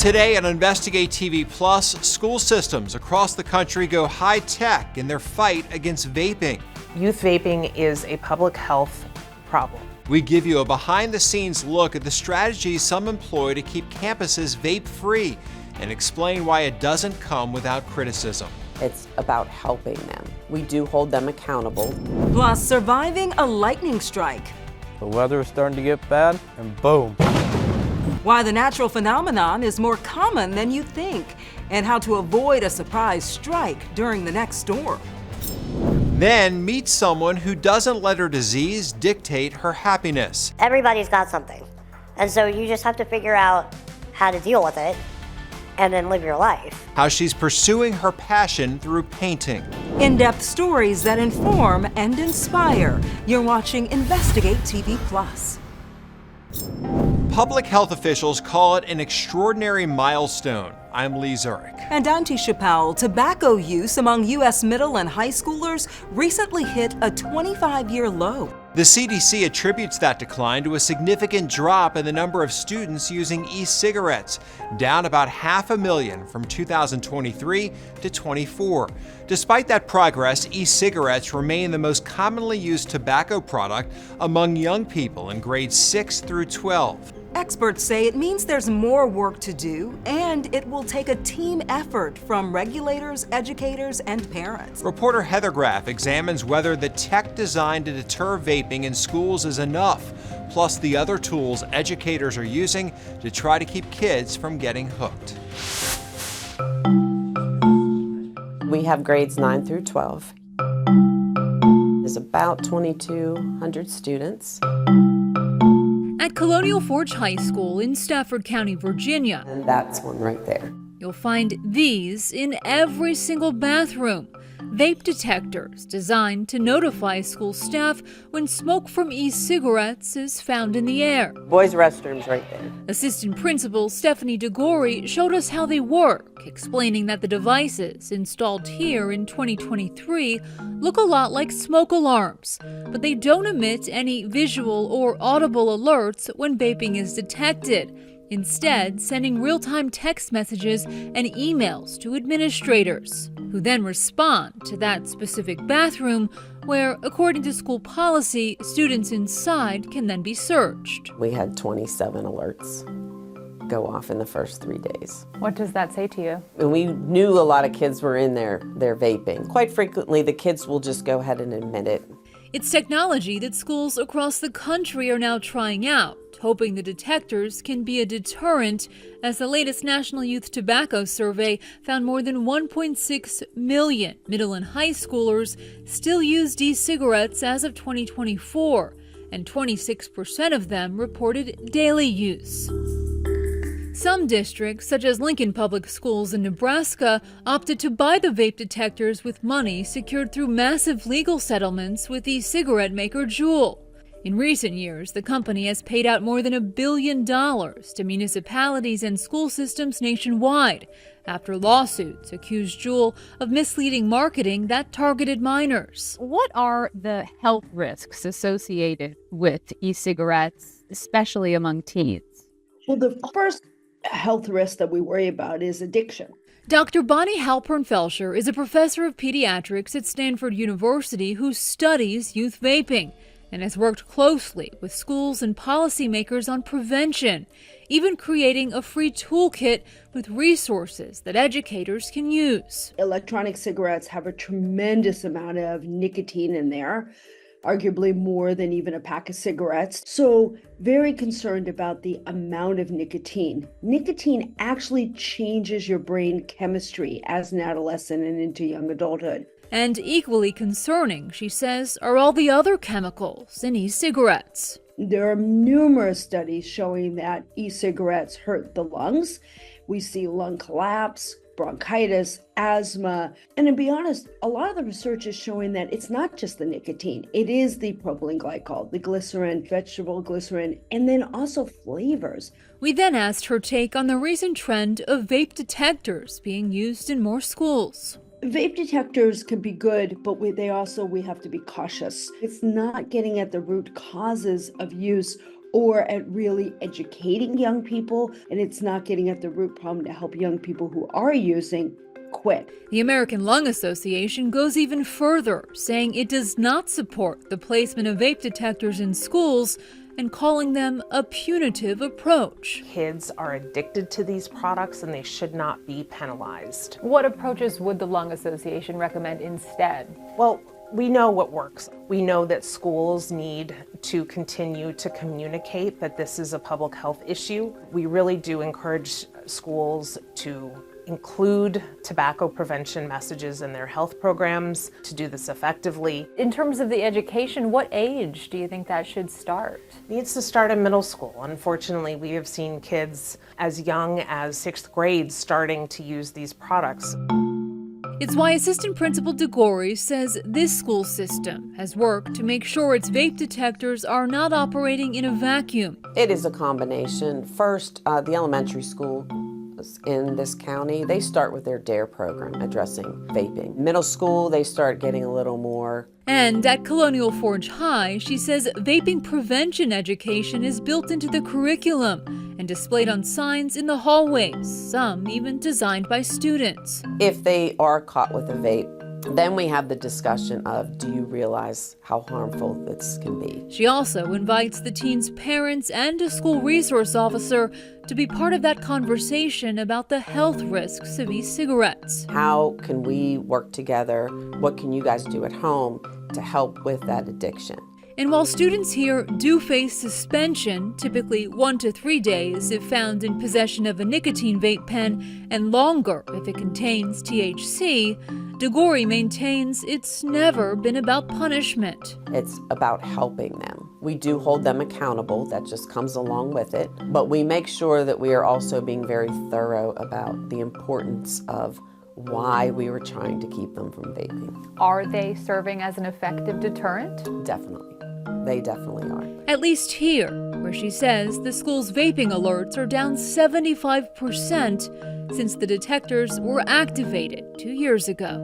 Today on Investigate TV Plus, school systems across the country go high-tech in their fight against vaping. Youth vaping is a public health problem. We give you a behind-the-scenes look at the strategies some employ to keep campuses vape-free and explain why it doesn't come without criticism. It's about helping them. We do hold them accountable. Plus, surviving a lightning strike. The weather is starting to get bad, and boom. Why the natural phenomenon is more common than you think, and how to avoid a surprise strike during the next storm. Then meet someone who doesn't let her disease dictate her happiness. Everybody's got something, and so you just have to figure out how to deal with it and then live your life. How she's pursuing her passion through painting. In-depth stories that inform and inspire. You're watching Investigate TV Plus. Public health officials call it an extraordinary milestone. I'm Lee Zurich. And Auntie Chappelle, tobacco use among U.S. middle and high schoolers recently hit a 25-year low. The CDC attributes that decline to a significant drop in the number of students using e-cigarettes, down about 500,000 from 2023 to 24. Despite that progress, e-cigarettes remain the most commonly used tobacco product among young people in grades 6 through 12. Experts say it means there's more work to do, and it will take a team effort from regulators, educators, and parents. Reporter Heather Graff examines whether the tech designed to deter vaping in schools is enough, plus the other tools educators are using to try to keep kids from getting hooked. We have grades 9 through 12. There's about 2,200 students. At Colonial Forge High School in Stafford County, Virginia. And that's one right there. You'll find these in every single bathroom. Vape detectors designed to notify school staff when smoke from e-cigarettes is found in the air. Boys' restrooms right there. Assistant Principal Stephanie DeGori showed us how they work, explaining that the devices installed here in 2023 look a lot like smoke alarms, but they don't emit any visual or audible alerts when vaping is detected, instead sending real-time text messages and emails to administrators, who then respond to that specific bathroom where, according to school policy, students inside can then be searched. We had 27 alerts go off in the first 3 days. What does that say to you? And we knew a lot of kids were in there, they're vaping. Quite frequently, the kids will just go ahead and admit it. It's technology that schools across the country are now trying out, hoping the detectors can be a deterrent, as the latest National Youth Tobacco Survey found more than 1.6 million middle and high schoolers still used e-cigarettes as of 2024, and 26% of them reported daily use. Some districts, such as Lincoln Public Schools in Nebraska, opted to buy the vape detectors with money secured through massive legal settlements with e-cigarette maker Juul. In recent years, the company has paid out more than $1 billion to municipalities and school systems nationwide after lawsuits accused Juul of misleading marketing that targeted minors. What are the health risks associated with e-cigarettes, especially among teens? Well, the first health risk that we worry about is addiction. Dr. Bonnie Halpern-Felsher is a professor of pediatrics at Stanford University who studies youth vaping and has worked closely with schools and policymakers on prevention, even creating a free toolkit with resources that educators can use. Electronic cigarettes have a tremendous amount of nicotine in there, arguably more than even a pack of cigarettes. So very concerned about the amount of nicotine. Nicotine actually changes your brain chemistry as an adolescent and into young adulthood. And equally concerning, she says, are all the other chemicals in e-cigarettes. There are numerous studies showing that e-cigarettes hurt the lungs. We see lung collapse, bronchitis, asthma. And to be honest, a lot of the research is showing that it's not just the nicotine. It is the propylene glycol, the glycerin, vegetable glycerin, and then also flavors. We then asked her take on the recent trend of vape detectors being used in more schools. Vape detectors can be good, but we have to be cautious. It's not getting at the root causes of use or at really educating young people, and it's not getting at the root problem to help young people who are using quit. The American Lung Association goes even further, saying it does not support the placement of vape detectors in schools and calling them a punitive approach. Kids are addicted to these products and they should not be penalized. What approaches would the Lung Association recommend instead? Well, we know what works. We know that schools need to continue to communicate that this is a public health issue. We really do encourage schools to include tobacco prevention messages in their health programs, to do this effectively. In terms of the education, what age do you think that should start? It needs to start in middle school. Unfortunately, we have seen kids as young as 6th grade starting to use these products. It's why Assistant Principal DeGori says this school system has worked to make sure its vape detectors are not operating in a vacuum. It is a combination. First, the elementary school in this county, they start with their DARE program addressing vaping. Middle school, they start getting a little more. And at Colonial Forge High, she says vaping prevention education is built into the curriculum and displayed on signs in the hallways, some even designed by students. If they are caught with a vape, then we have the discussion of, do you realize how harmful this can be? She also invites the teen's parents and a school resource officer to be part of that conversation about the health risks of e-cigarettes. How can we work together? What can you guys do at home to help with that addiction? And while students here do face suspension, typically 1 to 3 days if found in possession of a nicotine vape pen, and longer if it contains THC, DeGori maintains it's never been about punishment. It's about helping them. We do hold them accountable, that just comes along with it, but we make sure that we are also being very thorough about the importance of why we were trying to keep them from vaping. Are they serving as an effective deterrent? Definitely. They definitely are. At least here, where she says the school's vaping alerts are down 75% since the detectors were activated 2 years ago.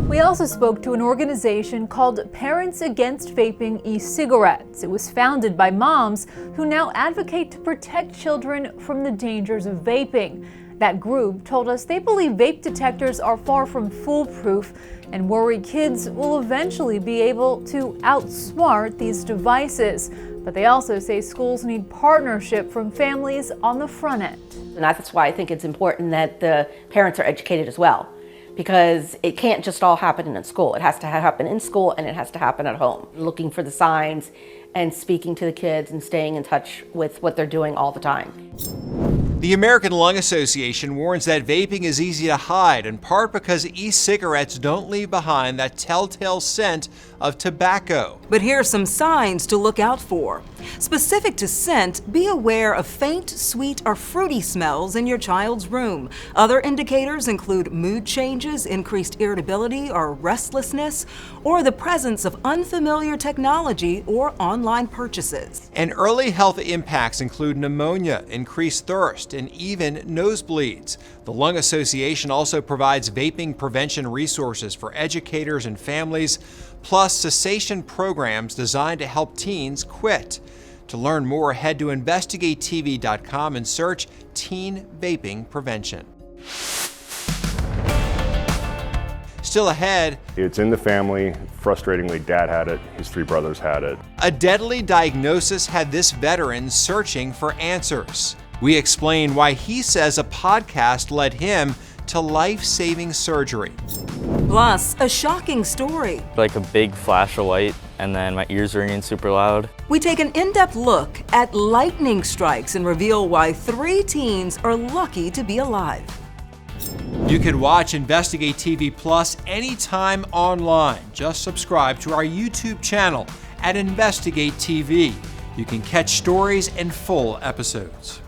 We also spoke to an organization called Parents Against Vaping E-Cigarettes. It was founded by moms who now advocate to protect children from the dangers of vaping. That group told us they believe vape detectors are far from foolproof and worry kids will eventually be able to outsmart these devices. But they also say schools need partnership from families on the front end. And that's why I think it's important that the parents are educated as well, because it can't just all happen in school. It has to happen in school and it has to happen at home. Looking for the signs and speaking to the kids and staying in touch with what they're doing all the time. The American Lung Association warns that vaping is easy to hide, in part because e-cigarettes don't leave behind that telltale scent of tobacco. But here are some signs to look out for. Specific to scent, be aware of faint, sweet, or fruity smells in your child's room. Other indicators include mood changes, increased irritability or restlessness, or the presence of unfamiliar technology or online purchases. And early health impacts include pneumonia, increased thirst, and even nosebleeds. The Lung Association also provides vaping prevention resources for educators and families, plus cessation programs designed to help teens quit. To learn more, head to InvestigateTV.com and search Teen Vaping Prevention. Still ahead, it's in the family. Frustratingly, Dad had it, his 3 brothers had it. A deadly diagnosis had this veteran searching for answers. We explain why he says a podcast led him to life-saving surgery. Plus, a shocking story. Like a big flash of light, and then my ears ringing super loud. We take an in-depth look at lightning strikes and reveal why 3 teens are lucky to be alive. You can watch Investigate TV Plus anytime online. Just subscribe to our YouTube channel at Investigate TV. You can catch stories and full episodes.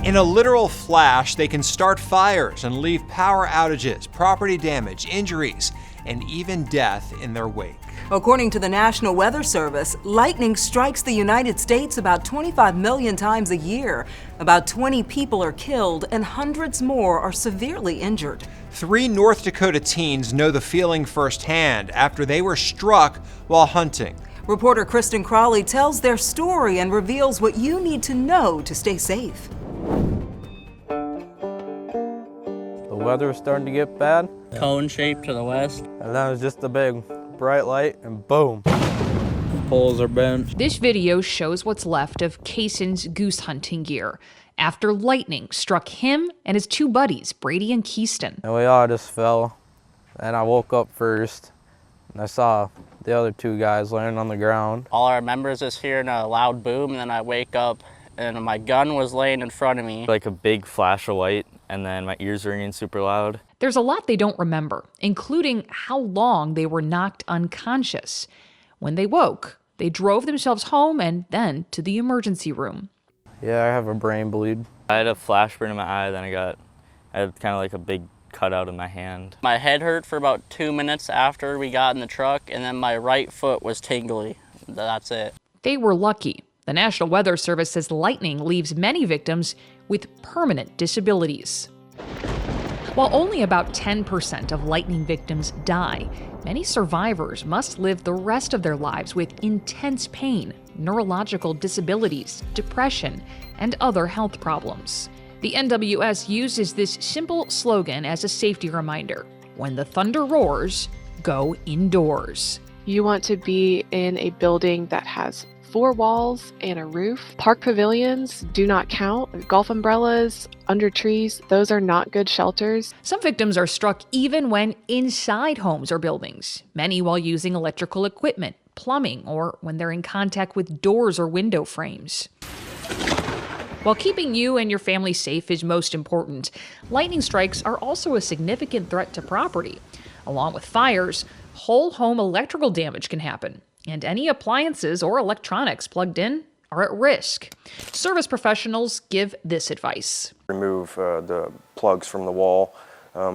In a literal flash, they can start fires and leave power outages, property damage, injuries, and even death in their wake. According to the National Weather Service, lightning strikes the United States about 25 million times a year. About 20 people are killed and hundreds more are severely injured. 3 North Dakota teens know the feeling firsthand after they were struck while hunting. Reporter Kristen Crawley tells their story and reveals what you need to know to stay safe. The weather was starting to get bad. Cone shape to the west. And that was just a big bright light and boom. Poles are bent. This video shows what's left of Kaysen's goose hunting gear after lightning struck him and his 2 buddies, Brady and Keyston. And we all just fell. And I woke up first and I saw the other 2 guys laying on the ground. All I remember is just hearing a loud boom, and then I wake up and my gun was laying in front of me. Like a big flash of light, and then my ears ringing super loud. There's a lot they don't remember, including how long they were knocked unconscious. When they woke, they drove themselves home and then to the emergency room. Yeah, I have a brain bleed. I had a flash burn in my eye, then I had kind of like a big cut out of my hand. My head hurt for about 2 minutes after we got in the truck, and then my right foot was tingly. That's it. They were lucky. The National Weather Service says lightning leaves many victims with permanent disabilities. While only about 10% of lightning victims die, many survivors must live the rest of their lives with intense pain, neurological disabilities, depression, and other health problems. The NWS uses this simple slogan as a safety reminder: when the thunder roars, go indoors. You want to be in a building that has 4 walls and a roof. Park pavilions do not count. Golf umbrellas under trees, those are not good shelters. Some victims are struck even when inside homes or buildings, many while using electrical equipment, plumbing, or when they're in contact with doors or window frames. While keeping you and your family safe is most important, lightning strikes are also a significant threat to property. Along with fires, whole home electrical damage can happen, and any appliances or electronics plugged in are at risk. Service professionals give this advice. Remove the plugs from the wall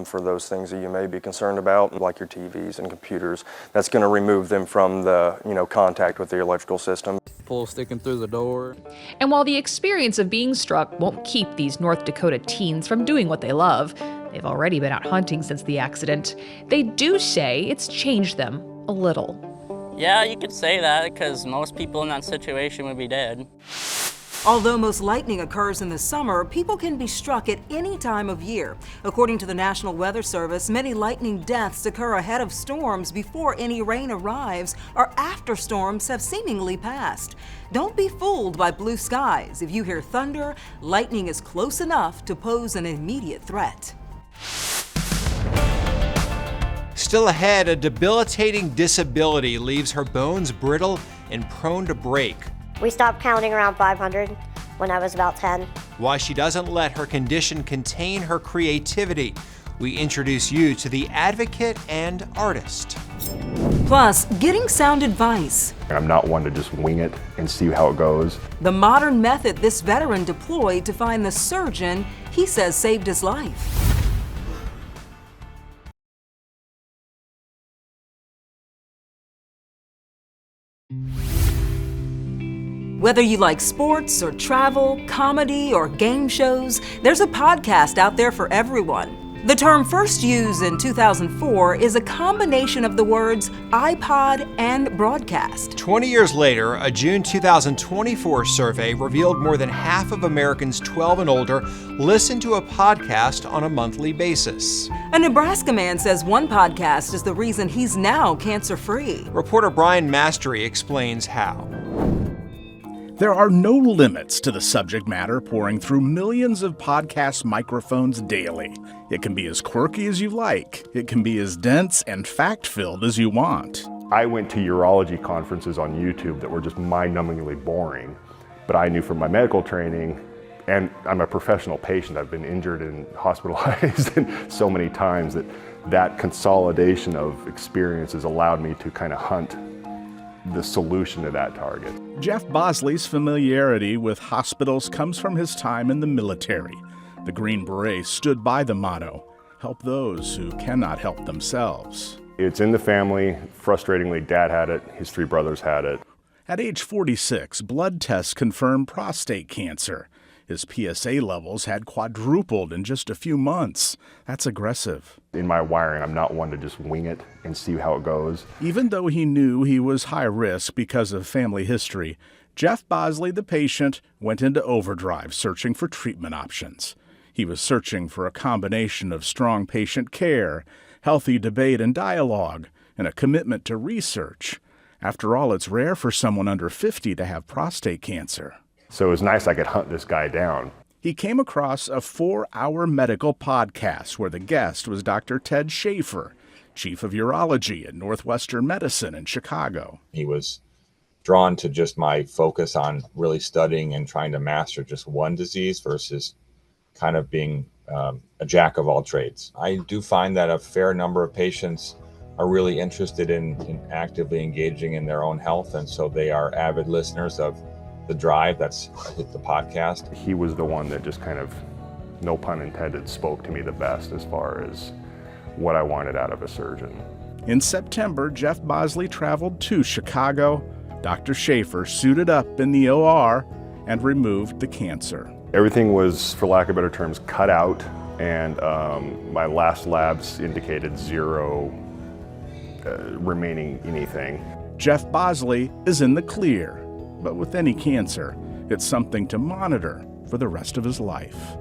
for those things that you may be concerned about, like your TVs and computers. That's going to remove them from the contact with the electrical system. Pole sticking through the door. And while the experience of being struck won't keep these North Dakota teens from doing what they love, they've already been out hunting since the accident, they do say it's changed them a little. Yeah, you could say that, because most people in that situation would be dead. Although most lightning occurs in the summer, people can be struck at any time of year. According to the National Weather Service, many lightning deaths occur ahead of storms before any rain arrives or after storms have seemingly passed. Don't be fooled by blue skies. If you hear thunder, lightning is close enough to pose an immediate threat. Still ahead, a debilitating disability leaves her bones brittle and prone to break. We stopped counting around 500 when I was about 10. Why she doesn't let her condition contain her creativity. We introduce you to the advocate and artist. Plus, getting sound advice. I'm not one to just wing it and see how it goes. The modern method this veteran deployed to find the surgeon he says saved his life. Whether you like sports or travel, comedy or game shows, there's a podcast out there for everyone. The term first used in 2004 is a combination of the words iPod and broadcast. 20 years later, a June 2024 survey revealed more than half of Americans 12 and older listen to a podcast on a monthly basis. A Nebraska man says one podcast is the reason he's now cancer-free. Reporter Brian Mastery explains how. There are no limits to the subject matter pouring through millions of podcast microphones daily. It can be as quirky as you like. It can be as dense and fact-filled as you want. I went to urology conferences on YouTube that were just mind-numbingly boring, but I knew from my medical training, and I'm a professional patient, I've been injured and hospitalized so many times that consolidation of experiences allowed me to kind of hunt the solution to that target. Jeff Bosley's familiarity with hospitals comes from his time in the military. The Green Beret stood by the motto, help those who cannot help themselves. It's in the family. Frustratingly, Dad had it. His 3 brothers had it. At age 46, blood tests confirmed prostate cancer. His PSA levels had quadrupled in just a few months. That's aggressive. In my wiring, I'm not one to just wing it and see how it goes. Even though he knew he was high risk because of family history, Jeff Bosley, the patient, went into overdrive searching for treatment options. He was searching for a combination of strong patient care, healthy debate and dialogue, and a commitment to research. After all, it's rare for someone under 50 to have prostate cancer. So it was nice I could hunt this guy down. He came across a 4-hour medical podcast where the guest was Dr. Ted Schaefer, chief of urology at Northwestern Medicine in Chicago. He was drawn to just my focus on really studying and trying to master just one disease versus kind of being a jack of all trades. I do find that a fair number of patients are really interested in actively engaging in their own health, and so they are avid listeners of The Drive, that's the podcast. He was the one that just kind of, no pun intended, spoke to me the best as far as what I wanted out of a surgeon. In September, Jeff Bosley traveled to Chicago. Dr. Schaefer suited up in the OR and removed the cancer. Everything was, for lack of better terms, cut out, and my last labs indicated 0 remaining anything. Jeff Bosley is in the clear, but with any cancer, it's something to monitor for the rest of his life.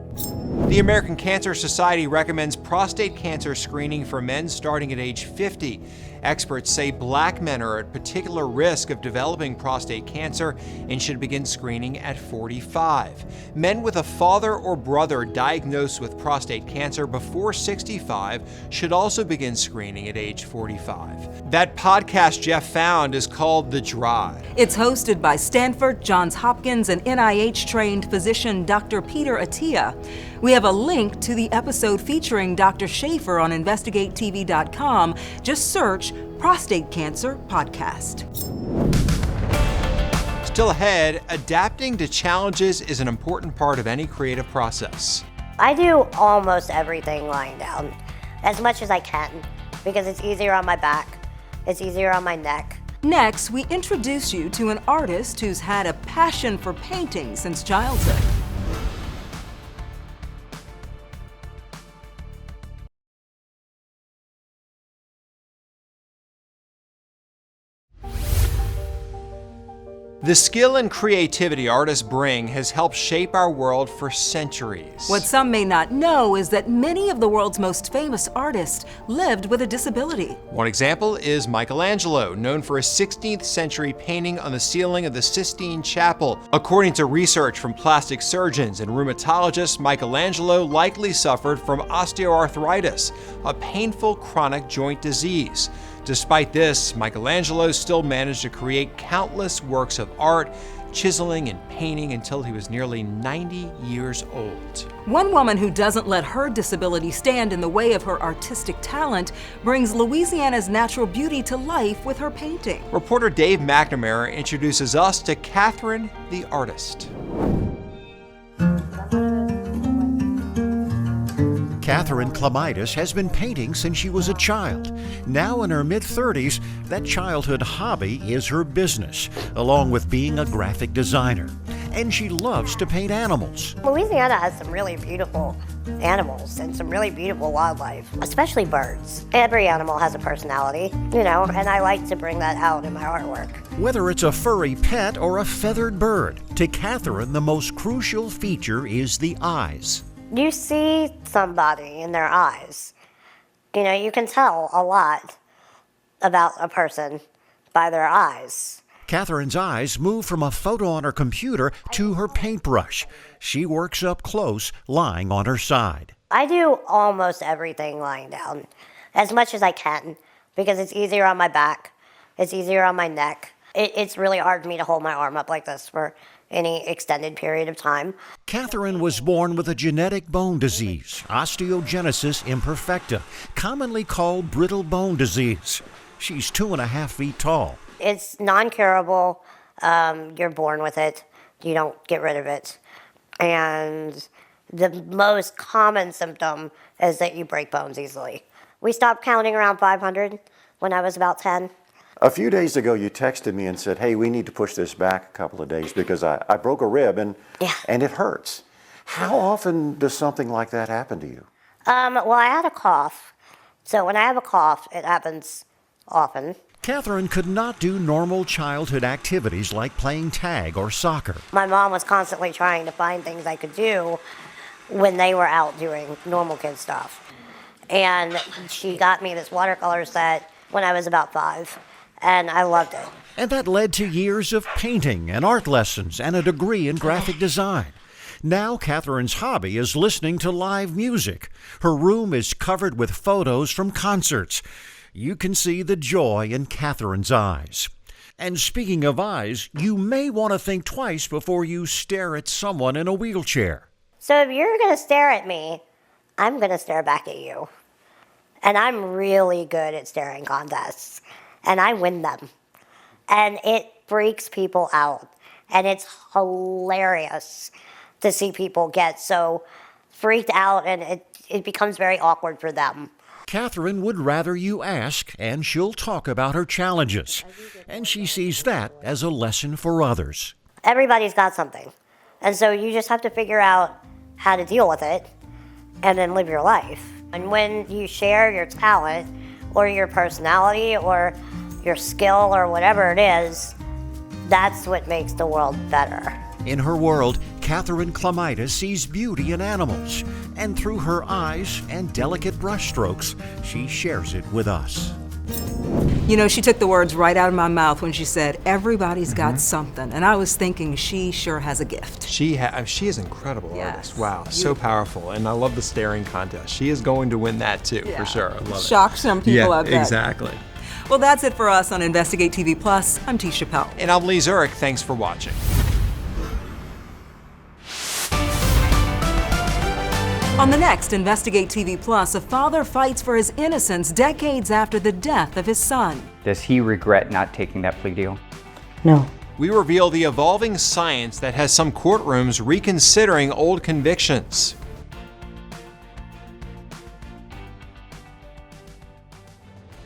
The American Cancer Society recommends prostate cancer screening for men starting at age 50. Experts say black men are at particular risk of developing prostate cancer and should begin screening at 45. Men with a father or brother diagnosed with prostate cancer before 65 should also begin screening at age 45. That podcast Jeff found is called The Drive. It's hosted by Stanford, Johns Hopkins, and NIH-trained physician Dr. Peter Attia. We have a link to the episode featuring Dr. Schaefer on InvestigateTV.com. Just search Prostate Cancer Podcast. Still ahead, adapting to challenges is an important part of any creative process. I do almost everything lying down, as much as I can, because it's easier on my back, it's easier on my neck. Next, we introduce you to an artist who's had a passion for painting since childhood. The skill and creativity artists bring has helped shape our world for centuries. What some may not know is that many of the world's most famous artists lived with a disability. One example is Michelangelo, known for his 16th century painting on the ceiling of the Sistine Chapel. According to research from plastic surgeons and rheumatologists, Michelangelo likely suffered from osteoarthritis, a painful chronic joint disease. Despite this, Michelangelo still managed to create countless works of art, chiseling and painting until he was nearly 90 years old. One woman who doesn't let her disability stand in the way of her artistic talent brings Louisiana's natural beauty to life with her painting. Reporter Dave McNamara introduces us to Catherine the artist. Catherine Clemitis has been painting since she was a child. Now in her mid-30s, that childhood hobby is her business, along with being a graphic designer. And she loves to paint animals. Louisiana has some really beautiful animals and some really beautiful wildlife, especially birds. Every animal has a personality, and I like to bring that out in my artwork. Whether it's a furry pet or a feathered bird, to Catherine, the most crucial feature is the eyes. You see somebody in their eyes. You can tell a lot about a person by their eyes. Catherine's eyes move from a photo on her computer to her paintbrush. She works up close, lying on her side. I do almost everything lying down, as much as I can, because it's easier on my back, it's easier on my neck. It's really hard for me to hold my arm up like this for any extended period of time. Catherine was born with a genetic bone disease, osteogenesis imperfecta, commonly called brittle bone disease. She's 2.5 feet tall. It's non-curable. You're born with it. You don't get rid of it. And the most common symptom is that you break bones easily. We stopped counting around 500. when I was about 10. A few days ago, you texted me and said, hey, we need to push this back a couple of days because I broke a rib and it hurts. How often does something like that happen to you? Well, I had a cough. So when I have a cough, it happens often. Catherine could not do normal childhood activities like playing tag or soccer. My mom was constantly trying to find things I could do when they were out doing normal kid stuff. And she got me this watercolor set when I was about 5, and I loved it. And that led to years of painting and art lessons and a degree in graphic design. Now Catherine's hobby is listening to live music. Her room is covered with photos from concerts. You can see the joy in Catherine's eyes. And speaking of eyes, you may want to think twice before you stare at someone in a wheelchair. So if you're going to stare at me, I'm going to stare back at you. And I'm really good at staring contests. And I win them. And it freaks people out. And it's hilarious to see people get so freaked out, and it becomes very awkward for them. Catherine would rather you ask, and she'll talk about her challenges. And she sees that as a lesson for others. Everybody's got something. And so you just have to figure out how to deal with it and then live your life. And when you share your talent or your personality or your skill or whatever it is, that's what makes the world better. In her world, Catherine Clemitis sees beauty in animals, and through her eyes and delicate brushstrokes, she shares it with us. You know, she took the words right out of my mouth when she said, everybody's got something. And I was thinking, she sure has a gift. She is an incredible artist. Wow, so powerful. And I love the staring contest. She is going to win that too, for sure. I love it. Shock some people, I bet. Exactly. Well, that's it for us on Investigate TV Plus. I'm T. Chappelle. And I'm Lee Zurich. Thanks for watching. On the next Investigate TV Plus, a father fights for his innocence decades after the death of his son. Does he regret not taking that plea deal? No. We reveal the evolving science that has some courtrooms reconsidering old convictions.